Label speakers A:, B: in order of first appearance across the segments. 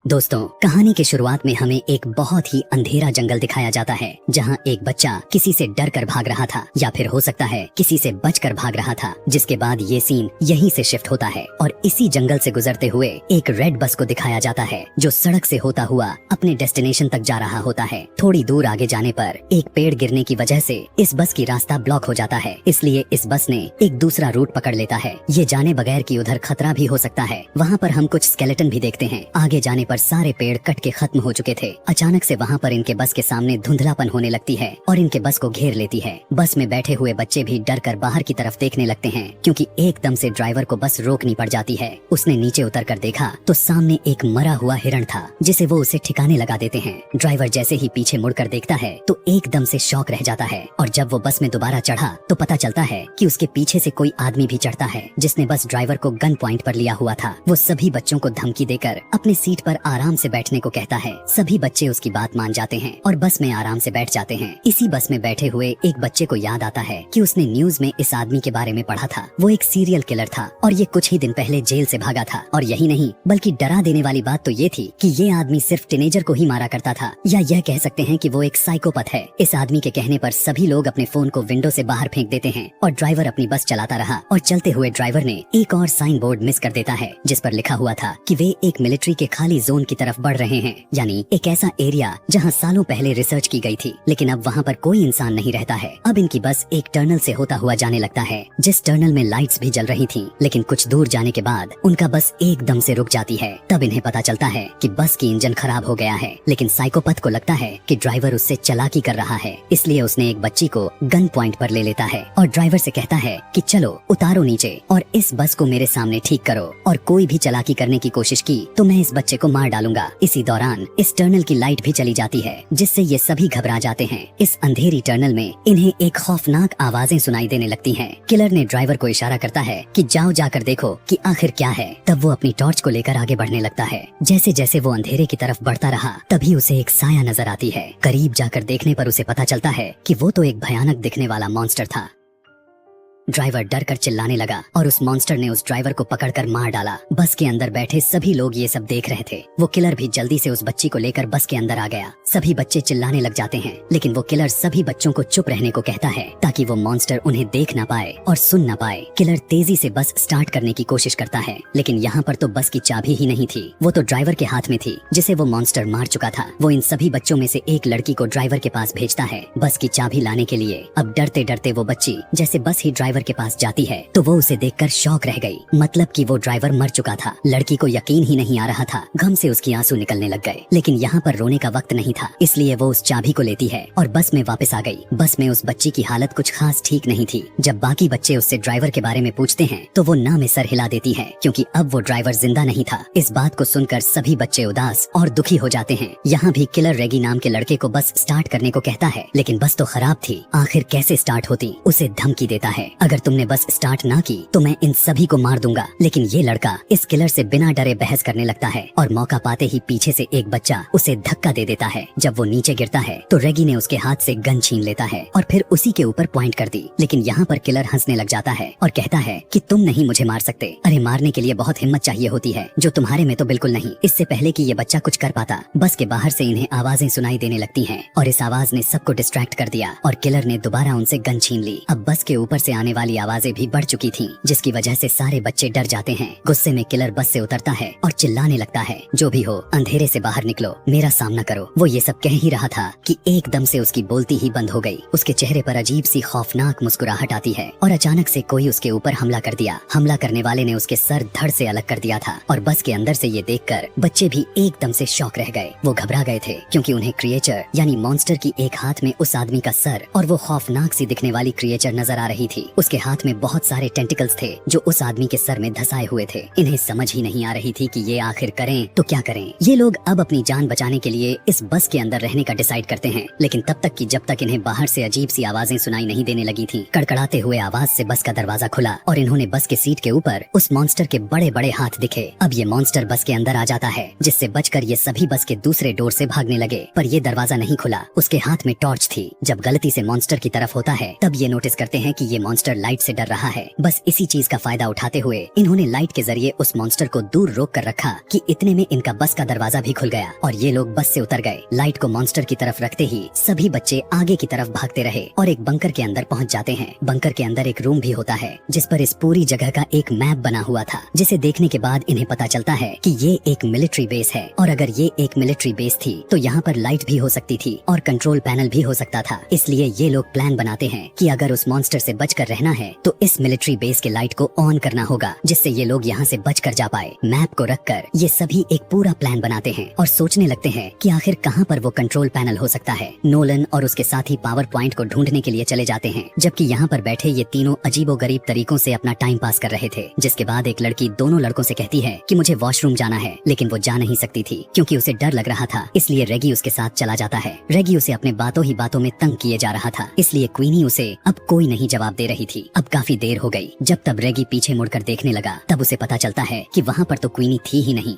A: दोस्तों, कहानी की शुरुआत में हमें एक बहुत ही अंधेरा जंगल दिखाया जाता है जहां एक बच्चा किसी से डर कर भाग रहा था या फिर हो सकता है किसी से बचकर भाग रहा था। जिसके बाद ये सीन यहीं से शिफ्ट होता है और इसी जंगल से गुजरते हुए एक रेड बस को दिखाया जाता है जो सड़क से होता हुआ अपने डेस्टिनेशन तक जा रहा होता है। थोड़ी दूर आगे जाने पर एक पेड़ गिरने की वजह से इस बस की रास्ता ब्लॉक हो जाता है, इसलिए इस बस ने एक दूसरा रूट पकड़ लेता है, ये जाने बगैर कि उधर खतरा भी हो सकता है। वहाँ पर हम कुछ स्केलेटन भी देखते हैं। आगे जाने पर सारे पेड़ कट के खत्म हो चुके थे। अचानक से वहाँ पर इनके बस के सामने धुंधलापन होने लगती है और इनके बस को घेर लेती है। बस में बैठे हुए बच्चे भी डर कर बाहर की तरफ देखने लगते हैं क्योंकि एकदम से ड्राइवर को बस रोकनी पड़ जाती है। उसने नीचे उतर कर देखा तो सामने एक मरा हुआ हिरण था जिसे वो उसे ठिकाने लगा देते हैं। ड्राइवर जैसे ही पीछे मुड़कर देखता है तो एकदम से शॉक रह जाता है और जब वो बस में दोबारा चढ़ा तो पता चलता है कि उसके पीछे से कोई आदमी भी चढ़ता है जिसने बस ड्राइवर को गन पॉइंट पर लिया हुआ था। वो सभी बच्चों को धमकी देकर अपने सीट पर आराम से बैठने को कहता है। सभी बच्चे उसकी बात मान जाते हैं और बस में आराम से बैठ जाते हैं। इसी बस में बैठे हुए एक बच्चे को याद आता है कि उसने न्यूज में इस आदमी के बारे में पढ़ा था। वो एक सीरियल किलर था और ये कुछ ही दिन पहले जेल से भागा था। और यही नहीं बल्कि डरा देने वाली बात तो ये थी कि ये आदमी सिर्फ टीनेजर को ही मारा करता था, या यह कह सकते हैं कि वो एक साइकोपैथ है। इस आदमी के कहने पर सभी लोग अपने फोन को विंडो से बाहर फेंक देते हैं और ड्राइवर अपनी बस चलाता रहा। और चलते हुए ड्राइवर ने एक और साइन बोर्ड मिस कर देता है जिस पर लिखा हुआ था कि वे एक मिलिट्री के खाली जोन की तरफ बढ़ रहे हैं, यानी एक ऐसा एरिया जहां सालों पहले रिसर्च की गई थी लेकिन अब वहां पर कोई इंसान नहीं रहता है। अब इनकी बस एक टनल से होता हुआ जाने लगता है जिस टनल में लाइट्स भी जल रही थी, लेकिन कुछ दूर जाने के बाद उनका बस एकदम से रुक जाती है। तब इन्हें पता चलता है कि बस की इंजन खराब हो गया है, लेकिन साइकोपैथ को लगता है कि ड्राइवर उससे चालाकी कर रहा है, इसलिए उसने एक बच्ची को गन पॉइंट पर ले लेता है और ड्राइवर से कहता है कि चलो उतारो नीचे और इस बस को मेरे सामने ठीक करो, और कोई भी चालाकी करने की कोशिश की तो मैं इस बच्चे को मार डालूंगा। इसी दौरान इस टनल की लाइट भी चली जाती है जिससे ये सभी घबरा जाते हैं। इस अंधेरी टनल में इन्हें एक खौफनाक आवाजें सुनाई देने लगती हैं। किलर ने ड्राइवर को इशारा करता है कि जाओ जाकर देखो कि आखिर क्या है। तब वो अपनी टॉर्च को लेकर आगे बढ़ने लगता है। जैसे जैसे वो अंधेरे की तरफ बढ़ता रहा तभी उसे एक साया नजर आती है। करीब जाकर देखने पर उसे पता चलता है कि वो तो एक भयानक दिखने वाला मॉन्स्टर था। ड्राइवर डर कर चिल्लाने लगा और उस मॉन्स्टर ने उस ड्राइवर को पकड़कर मार डाला। बस के अंदर बैठे सभी लोग ये सब देख रहे थे। वो किलर भी जल्दी से उस बच्ची को लेकर बस के अंदर आ गया। सभी बच्चे चिल्लाने लग जाते हैं लेकिन वो किलर सभी बच्चों को चुप रहने को कहता है ताकि वो मॉन्स्टर उन्हें देख ना पाए और सुन ना पाए। किलर तेजी से बस स्टार्ट करने की कोशिश करता है लेकिन यहाँ पर तो बस की चाबी ही नहीं थी, वो तो ड्राइवर के हाथ में थी जिसे वो मॉन्स्टर मार चुका था। वो इन सभी बच्चों में से एक लड़की को ड्राइवर के पास भेजता है बस की चाबी लाने के लिए। अब डरते डरते वो बच्ची जैसे बस ही ड्राइवर के पास जाती है तो वो उसे देखकर शॉक रह गई, मतलब कि वो ड्राइवर मर चुका था। लड़की को यकीन ही नहीं आ रहा था, गम से उसकी आंसू निकलने लग गए। लेकिन यहाँ पर रोने का वक्त नहीं था, इसलिए वो उस चाबी को लेती है और बस में वापस आ गई। बस में उस बच्ची की हालत कुछ खास ठीक नहीं थी। जब बाकी बच्चे उससे ड्राइवर के बारे में पूछते हैं तो वो ना में सर हिला देती है क्योंकि अब वो ड्राइवर जिंदा नहीं था। इस बात को सुनकर सभी बच्चे उदास और दुखी हो जाते हैं। यहाँ भी किलर रेगी नाम के लड़के को बस स्टार्ट करने को कहता है लेकिन बस तो खराब थी, आखिर कैसे स्टार्ट होती। उसे धमकी देता है, अगर तुमने बस स्टार्ट ना की तो मैं इन सभी को मार दूंगा। लेकिन ये लड़का इस किलर से बिना डरे बहस करने लगता है और मौका पाते ही पीछे से एक बच्चा उसे धक्का दे देता है। जब वो नीचे गिरता है तो रेगी ने उसके हाथ से गन छीन लेता है और फिर उसी के ऊपर पॉइंट कर दी। लेकिन यहाँ पर किलर हंसने लग जाता है और कहता है कि तुम नहीं मुझे मार सकते। अरे मारने के लिए बहुत हिम्मत चाहिए होती है जो तुम्हारे में तो बिल्कुल नहीं। इससे पहले कि ये बच्चा कुछ कर पाता बस के बाहर से इन्हें आवाजें सुनाई देने लगती हैं और इस आवाज ने सबको डिस्ट्रैक्ट कर दिया और किलर ने दोबारा उनसे गन छीन ली। अब बस के ऊपर से आने वाली आवाजें भी बढ़ चुकी थी जिसकी वजह से सारे बच्चे डर जाते हैं। गुस्से में किलर बस से उतरता है और चिल्लाने लगता है, जो भी हो अंधेरे से बाहर निकलो, मेरा सामना करो। वो ये सब कह ही रहा था कि एकदम से उसकी बोलती ही बंद हो गई। उसके चेहरे पर अजीब सी खौफनाक मुस्कुराहट आती है और अचानक से कोई उसके ऊपर हमला कर दिया। हमला करने वाले ने उसके सर धड़ से अलग कर दिया था और बस के अंदर से ये देखकर बच्चे भी एकदम से शॉक रह गए। वो घबरा गए थे क्योंकि उन्हें क्रिएचर यानी मॉन्स्टर की एक हाथ में उस आदमी का सर और वो खौफनाक सी दिखने वाली क्रिएचर नजर आ रही थी। उसके हाथ में बहुत सारे टेंटिकल्स थे जो उस आदमी के सर में धसाए हुए थे। इन्हें समझ ही नहीं आ रही थी कि ये आखिर करें तो क्या करें। ये लोग अब अपनी जान बचाने के लिए इस बस के अंदर रहने का डिसाइड करते हैं, लेकिन तब तक कि जब तक इन्हें बाहर से अजीब सी आवाजें सुनाई नहीं देने लगी थी। कड़कड़ाते हुए आवाज से बस का दरवाजा खुला और इन्होंने बस के सीट के ऊपर उस मॉन्स्टर के बड़े बड़े हाथ दिखे। अब ये मॉन्स्टर बस के अंदर आ जाता है जिससे बचकर ये सभी बस के दूसरे डोर से भागने लगे, पर ये दरवाजा नहीं खुला। उसके हाथ में टॉर्च थी। जब गलती से मॉन्स्टर की तरफ होता है तब ये नोटिस करते हैं कि ये मॉन्स्टर मॉन्स्टर लाइट से डर रहा है। बस इसी चीज का फायदा उठाते हुए इन्होंने लाइट के जरिए उस मॉन्स्टर को दूर रोक कर रखा कि इतने में इनका बस का दरवाजा भी खुल गया और ये लोग बस से उतर गए। लाइट को मॉन्स्टर की तरफ रखते ही सभी बच्चे आगे की तरफ भागते रहे और एक बंकर के अंदर पहुंच जाते हैं। बंकर के अंदर एक रूम भी होता है जिस पर इस पूरी जगह का एक मैप बना हुआ था, जिसे देखने के बाद इन्हें पता चलता है कि ये एक मिलिट्री बेस है और अगर ये एक मिलिट्री बेस थी तो यहाँ पर लाइट भी हो सकती थी और कंट्रोल पैनल भी हो सकता था। इसलिए ये लोग प्लान बनाते हैं कि अगर उस मॉन्स्टर से बचकर रहना है तो इस मिलिट्री बेस के लाइट को ऑन करना होगा, जिससे ये लोग यहाँ से बचकर जा पाए। मैप को रखकर ये सभी एक पूरा प्लान बनाते हैं और सोचने लगते हैं कि आखिर कहाँ पर वो कंट्रोल पैनल हो सकता है। नोलन और उसके साथी पावर पॉइंट को ढूंढने के लिए चले जाते हैं, जबकि यहाँ पर बैठे ये तीनों अजीबोगरीब तरीकों से अपना टाइम पास कर रहे थे। जिसके बाद एक लड़की दोनों लड़कों से कहती है कि मुझे वॉशरूम जाना है, लेकिन वो जा नहीं सकती थी क्योंकि उसे डर लग रहा था। इसलिए रेगी उसके साथ चला जाता है। रेगी उसे अपने बातों ही बातों में तंग किए जा रहा था, इसलिए क्वीनी उसे अब कोई नहीं जवाब दे रही थी। अब काफी देर हो गई। जब तब रेगी पीछे मुड़कर देखने लगा तब उसे पता चलता है कि वहाँ पर तो क्वीनी थी ही नहीं।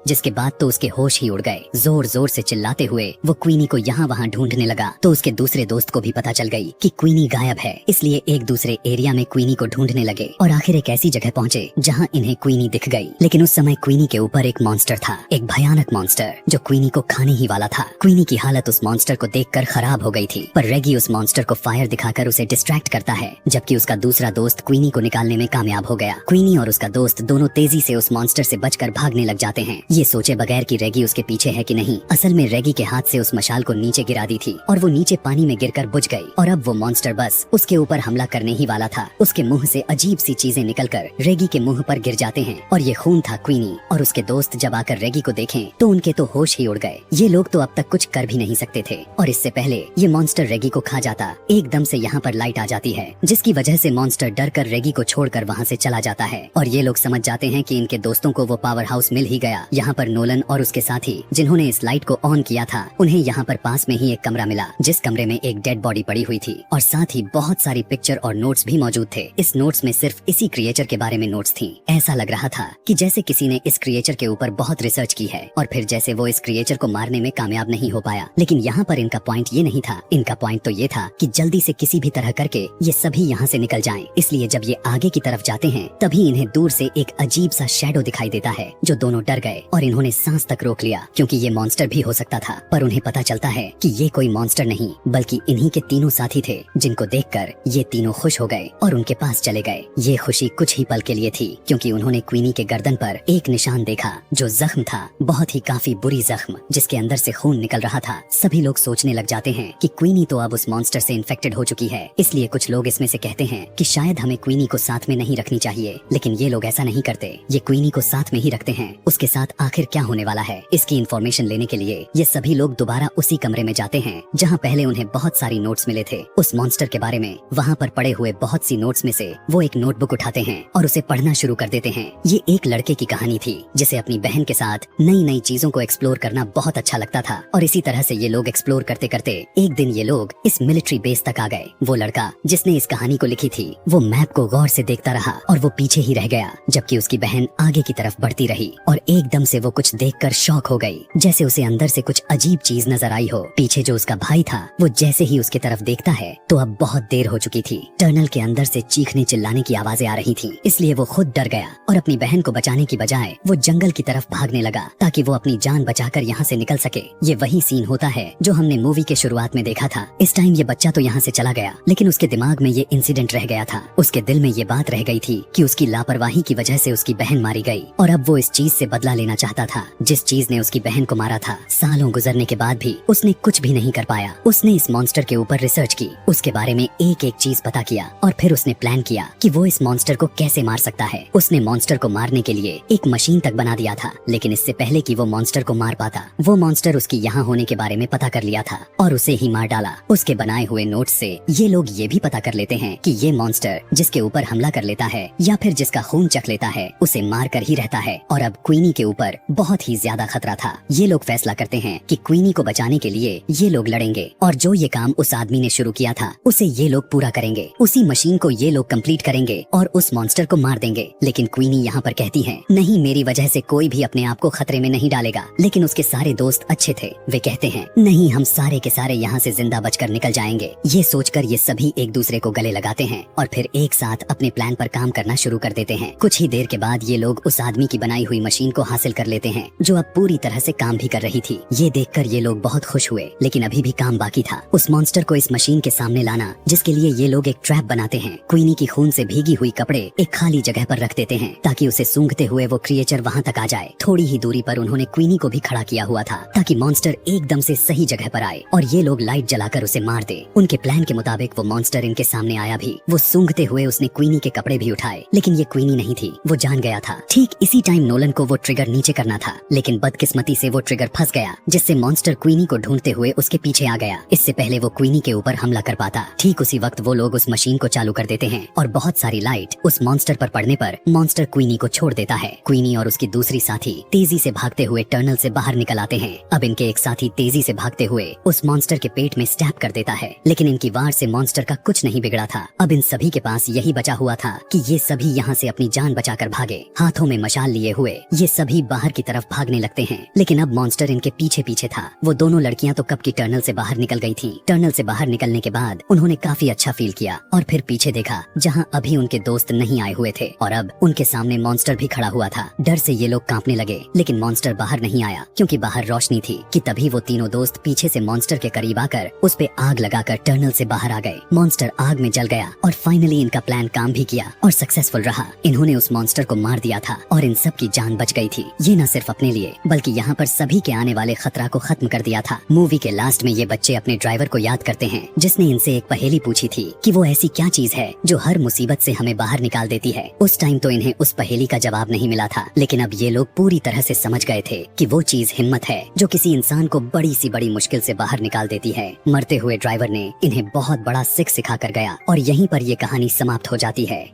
A: जिसके बाद तो उसके होश ही उड़ गए। जोर जोर से चिल्लाते हुए वो क्वीनी को यहाँ वहाँ ढूंढने लगा तो उसके दूसरे दोस्त को भी पता चल गई कि क्वीनी गायब है। इसलिए एक दूसरे एरिया में क्वीनी को ढूंढने लगे और आखिर एक ऐसी जगह पहुँचे जहाँ इन्हें क्वीनी दिख गई। लेकिन उस समय क्वीनी के ऊपर एक मॉन्स्टर था, एक भयानक मॉन्स्टर जो क्वीनी को खाने ही वाला था। क्वीनी की हालत उस मॉन्स्टर को देखकर खराब हो गई थी, पर रेगी उस मॉन्स्टर को फायर दिखाकर उसे डिस्ट्रैक्ट करता है, जबकि उसका दूसरा दोस्त क्वीनी को निकालने में कामयाब हो गया। क्वीनी और उसका दोस्त दोनों तेजी से उस मॉन्स्टर से बचकर भागने लग जाते हैं, ये सोचे बगैर कि रेगी उसके पीछे है कि नहीं। असल में रेगी के हाथ से उस मशाल को नीचे गिरा दी थी और वो नीचे पानी में गिरकर बुझ गई और अब वो मॉन्स्टर बस उसके ऊपर हमला करने ही वाला था। उसके मुंह से अजीब सी चीजें निकलकर रेगी के मुंह पर गिर जाते हैं और ये खून था। क्वीनी और उसके दोस्त जब आकर रेगी को देखें तो उनके तो होश ही उड़ गए। ये लोग तो अब तक कुछ कर भी नहीं सकते थे और इससे पहले ये मॉन्स्टर रेगी को खा जाता। एकदम से यहाँ पर लाइट आ जाती है, जिसकी वजह से मॉन्स्टर डर कर रेगी को छोड़कर वहाँ से चला जाता है और ये लोग समझ जाते हैं कि इनके दोस्तों को वो पावर हाउस मिल ही गया। यहाँ पर नोलन और उसके साथी जिन्होंने इस लाइट को ऑन किया था, उन्हें यहाँ पर पास में ही एक कमरा मिला, जिस कमरे में एक डेड बॉडी पड़ी हुई थी और साथ ही बहुत सारी पिक्चर और नोट्स भी मौजूद थे। इस नोट्स में सिर्फ इसी क्रिएचर के बारे में नोट्स थी। ऐसा लग रहा था कि जैसे किसी ने इस क्रिएचर के ऊपर बहुत रिसर्च की है और फिर जैसे वो इस क्रिएचर को मारने में कामयाब नहीं हो पाया। लेकिन यहाँ पर इनका पॉइंट ये नहीं था, इनका पॉइंट तो ये था कि जल्दी से किसी भी तरह करके ये सभी यहाँ से निकल जाएं। इसलिए जब ये आगे की तरफ जाते हैं तभी इन्हें दूर से एक अजीब सा शैडो दिखाई देता है, जो दोनों डर गए और इन्होंने सांस तक रोक लिया क्योंकि ये मॉन्स्टर भी हो सकता था। पर उन्हें पता चलता है कि ये कोई मॉन्स्टर नहीं बल्कि इन्हीं के तीनों साथी थे, जिनको देखकर ये तीनों खुश हो गए और उनके पास चले गए। ये खुशी कुछ ही पल के लिए थी क्योंकि उन्होंने क्वीनी के गर्दन पर एक निशान देखा, जो जख्म था, बहुत ही काफी बुरी जख्म जिसके अंदर से खून निकल रहा था। सभी लोग सोचने लग जाते हैं कि क्वीनी तो अब उस मॉन्स्टर से इन्फेक्टेड हो चुकी है। इसलिए कुछ लोग इसमें से कहते हैं कि शायद हमें क्वीनी को साथ में नहीं रखनी चाहिए, लेकिन ये लोग ऐसा नहीं करते। ये क्वीनी को साथ में ही रखते हैं। उसके साथ आखिर क्या होने वाला है, इसकी इन्फॉर्मेशन लेने के लिए ये सभी लोग दोबारा उसी कमरे में जाते हैं जहाँ पहले उन्हें बहुत सारी नोट्स मिले थे उस मॉन्स्टर के बारे में। वहाँ पर पड़े हुए बहुत सी नोट्स में से वो एक नोटबुक उठाते हैं और उसे पढ़ना शुरू कर देते हैं। ये एक लड़के की कहानी थी जिसे अपनी बहन के साथ नई नई चीजों को एक्सप्लोर करना बहुत अच्छा लगता था और इसी तरह से ये लोग एक्सप्लोर करते करते एक दिन ये लोग इस मिलिट्री बेस तक आ गए। वो लड़का जिसने इस कहानी को लिखी थी वो मैप को गौर से देखता रहा और वो पीछे ही रह गया, जबकि उसकी बहन आगे की तरफ बढ़ती रही और एकदम से वो कुछ देखकर शॉक हो गई, जैसे उसे अंदर से कुछ अजीब चीज नजर आई हो। पीछे जो उसका भाई था वो जैसे ही उसकी तरफ देखता है तो अब बहुत देर हो चुकी थी। टनल के अंदर से चीखने चिल्लाने की आवाजें आ रही थी, इसलिए वो खुद डर गया और अपनी बहन को बचाने की बजाय वो जंगल की तरफ भागने लगा ताकि वो अपनी जान बचाकर यहाँ से निकल सके। ये वही सीन होता है जो हमने मूवी के शुरुआत में देखा था। इस टाइम ये बच्चा तो यहाँ से चला गया, लेकिन उसके दिमाग में ये इंसिडेंट रह गया था। उसके दिल में ये बात रह गई थी कि उसकी लापरवाही की वजह से उसकी बहन मारी गई और अब वो इस चीज से बदला लेना चाहता था जिस चीज ने उसकी बहन को मारा था। सालों गुजरने के बाद भी उसने कुछ भी नहीं कर पाया। उसने इस मॉन्स्टर के ऊपर रिसर्च की, उसके बारे में एक एक चीज पता किया और फिर उसने प्लान किया कि वो इस मॉन्स्टर को कैसे मार सकता है। उसने मॉन्स्टर को मारने के लिए एक मशीन तक बना दिया था, लेकिन इससे पहले कि वो मॉन्स्टर को मार पाता, वो मॉन्स्टर उसकी यहाँ होने के बारे में पता कर लिया था और उसे ही मार डाला। उसके बनाए हुए नोट से ये लोग ये भी पता कर लेते हैं कि ये मॉन्स्टर जिसके ऊपर हमला कर लेता है या फिर जिसका खून चख लेता है उसे मार कर ही रहता है और अब क्वीनी के ऊपर पर बहुत ही ज्यादा खतरा था। ये लोग फैसला करते हैं कि क्वीनी को बचाने के लिए ये लोग लड़ेंगे और जो ये काम उस आदमी ने शुरू किया था उसे ये लोग पूरा करेंगे। उसी मशीन को ये लोग कंप्लीट करेंगे और उस मॉन्स्टर को मार देंगे। लेकिन क्वीनी यहाँ पर कहती है, नहीं, मेरी वजह से कोई भी अपने आप को खतरे में नहीं डालेगा। लेकिन उसके सारे दोस्त अच्छे थे। वे कहते हैं, नहीं, हम सारे के सारे यहाँ से जिंदा बचकर निकल जाएंगे। ये सोचकर ये सभी एक दूसरे को गले लगाते हैं और फिर एक साथ अपने प्लान पर काम करना शुरू कर देते हैं। कुछ ही देर के बाद ये लोग उस आदमी की बनाई हुई मशीन को हासिल कर लेते हैं जो अब पूरी तरह से काम भी कर रही थी। ये देखकर ये लोग बहुत खुश हुए, लेकिन अभी भी काम बाकी था। उस मॉन्स्टर को इस मशीन के सामने लाना, जिसके लिए ये लोग एक ट्रैप बनाते हैं। क्वीनी की खून से भीगी हुई कपड़े एक खाली जगह पर रख देते हैं ताकि उसे सूंघते हुए वो क्रिएचर वहाँ तक आ जाए। थोड़ी ही दूरी पर उन्होंने क्वीनी को भी खड़ा किया हुआ था ताकि मॉन्स्टर एकदम से सही जगह पर आए और ये लोग लाइट जलाकर उसे मार दे। उनके प्लान के मुताबिक वो मॉन्स्टर इनके सामने आया भी। वो सूंघते हुए उसने क्वीनी के कपड़े भी उठाए, लेकिन ये क्वीनी नहीं थी, वो जान गया था। ठीक इसी टाइम नोलन को वो ट्रिगर नीचे करना था, लेकिन बदकिस्मती से वो ट्रिगर फंस गया, जिससे मॉन्स्टर क्वीनी को ढूंढते हुए उसके पीछे आ गया। इससे पहले वो क्वीनी के ऊपर हमला कर पाता। ठीक उसी वक्त वो लोग उस मशीन को चालू कर देते हैं और बहुत सारी लाइट उस मॉन्स्टर पर पड़ने पर मॉन्स्टर क्वीनी को छोड़ देता है। क्वीनी और उसकी दूसरी साथी तेजी से भागते हुए टनल से बाहर निकल आते हैं। अब इनके एक साथी तेजी से भागते हुए उस मॉन्स्टर के पेट में स्टैब कर देता है, लेकिन इनकी वार से मॉन्स्टर का कुछ नहीं बिगड़ा था। अब इन सभी के पास यही बचा हुआ था कि ये सभी यहाँ से अपनी जान बचाकर भागे। हाथों में मशाल लिए हुए ये सभी बाहर की तरफ भागने लगते हैं, लेकिन अब मॉन्स्टर इनके पीछे पीछे था। वो दोनों लड़कियां तो कब की टनल से बाहर निकल गई थी। टनल से बाहर निकलने के बाद उन्होंने काफी अच्छा फील किया और फिर पीछे देखा जहाँ अभी उनके दोस्त नहीं आए हुए थे और अब उनके सामने मॉन्स्टर भी खड़ा हुआ था। डर से ये लोग कांपने लगे, लेकिन मॉन्स्टर बाहर नहीं आया क्योंकि बाहर रोशनी थी। कि तभी वो तीनों दोस्त पीछे से मॉन्स्टर के करीब आकर उस पे आग लगाकर टनल से बाहर आ गए। मॉन्स्टर आग में जल गया और फाइनली इनका प्लान काम भी किया और सक्सेसफुल रहा। इन्होंने उस मॉन्स्टर को मार दिया था और इन सब की जान बच गई थी। ये न सिर्फ अपने लिए बल्कि यहाँ पर सभी के आने वाले खतरा को खत्म कर दिया था। मूवी के लास्ट में ये बच्चे अपने ड्राइवर को याद करते हैं जिसने इनसे एक पहेली पूछी थी कि वो ऐसी क्या चीज है जो हर मुसीबत से हमें बाहर निकाल देती है। उस टाइम तो इन्हें उस पहेली का जवाब नहीं मिला था, लेकिन अब ये लोग पूरी तरह से समझ गए थे कि वो चीज हिम्मत है जो किसी इंसान को बड़ी सी बड़ी मुश्किल से बाहर निकाल देती है। मरते हुए ड्राइवर ने इन्हें बहुत बड़ा सिख सिखा कर गया और यहीं पर ये कहानी समाप्त हो जाती है।